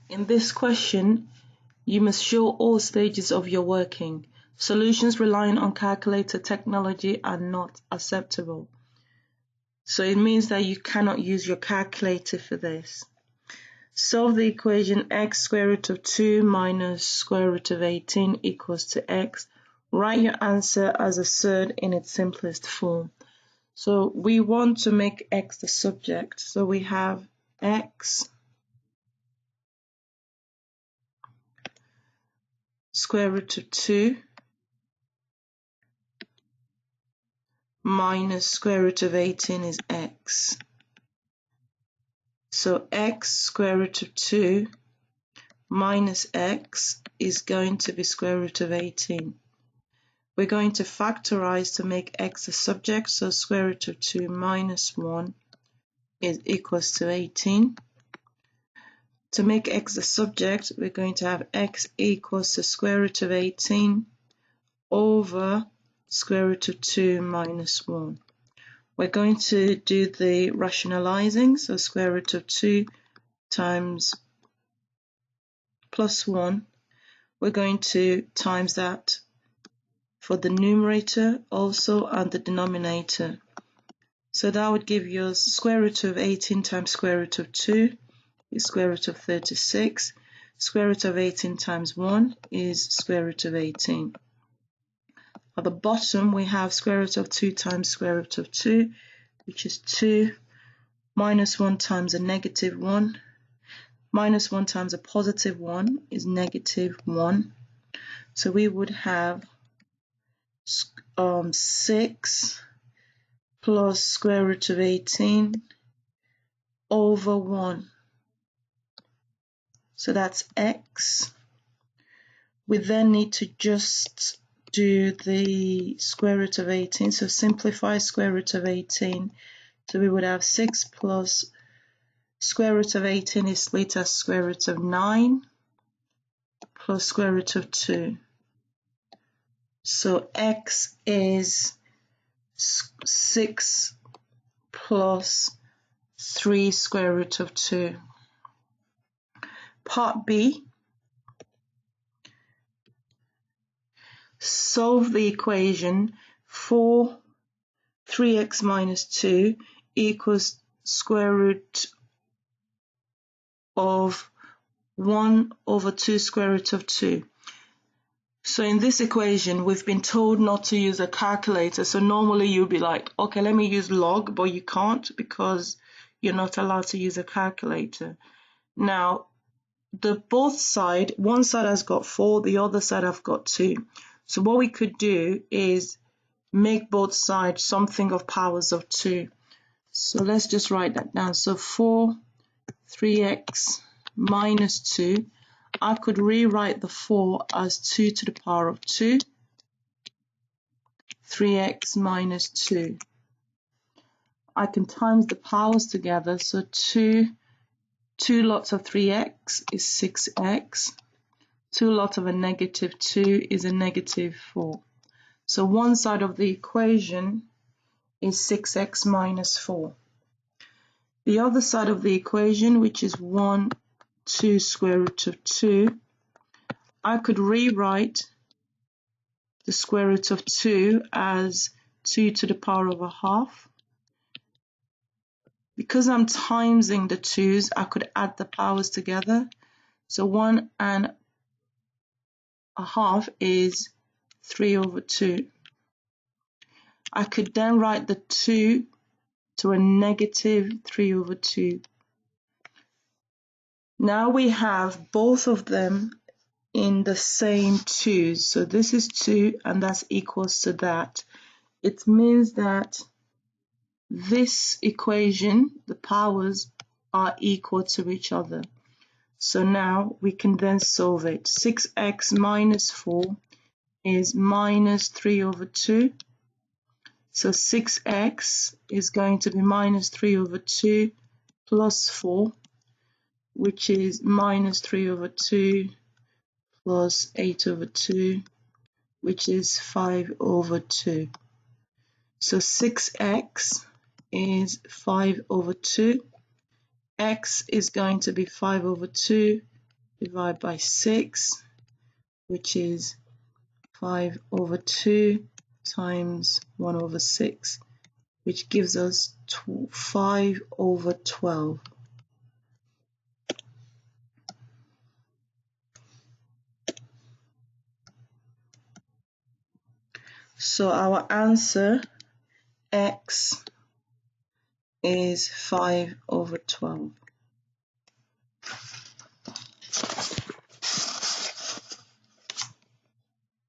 In this question, you must show all stages of your working. Solutions relying on calculator technology are not acceptable. So it means that you cannot use your calculator for this. Solve the equation x square root of 2 minus square root of 18 equals to x. Write your answer as a surd in its simplest form. So we want to make x the subject. So we have x square root of 2 minus square root of 18 is x. So x square root of 2 minus x is going to be square root of 18. We're going to factorize to make x the subject, so square root of 2 minus 1 is equals to 18. To make x the subject, we're going to have x equals to square root of 18 over square root of 2 minus 1. We're going to do the rationalizing, so square root of 2 times plus 1. We're going to times that for the numerator also and the denominator. So that would give you square root of 18 times square root of 2 is square root of 36. Square root of 18 times 1 is square root of 18. At the bottom, we have square root of 2 times square root of 2, which is 2, minus 1 times a negative 1, minus 1 times a positive 1 is negative 1. So we would have 6 plus square root of 18 over 1. So that's x. We then need to just do the square root of 18, so simplify square root of 18. So we would have 6 plus square root of 18 is split as square root of 9 plus square root of 2. So x is 6 plus 3 square root of 2. Part B. Solve the equation 3x minus 2 equals square root of 1 over 2 square root of 2. So in this equation, we've been told not to use a calculator. So normally you'll be like, okay, let me use log, but you can't because you're not allowed to use a calculator. Now, both side, one side has got 4, the other side have got 2. So what we could do is make both sides something of powers of 2. So let's just write that down. So 3x minus 2. I could rewrite the 4 as 2 to the power of 2. 3x minus 2. I can times the powers together. So 2 lots of 3x is 6x. 2 lots of a negative 2 is a negative 4. So one side of the equation is 6x minus 4. The other side of the equation, which is 2 square root of 2, I could rewrite the square root of 2 as 2 to the power of a half. Because I'm timesing the 2's, I could add the powers together. So 1 and a half is 3 over 2. I could then write the 2 to a negative 3 over 2. Now we have both of them in the same 2's. So this is 2 and that's equals to that. It means that this equation, the powers are equal to each other. So now we can then solve it. 6x minus 4 is minus 3 over 2. So 6x is going to be minus 3 over 2 plus 4, which is minus 3 over 2 plus 8 over 2, which is 5 over 2. So 6x is 5 over 2. X is going to be 5 over 2 divide by 6, which is 5 over 2 times 1 over 6, which gives us 5 over 12. So our answer, x, is 5 over 12.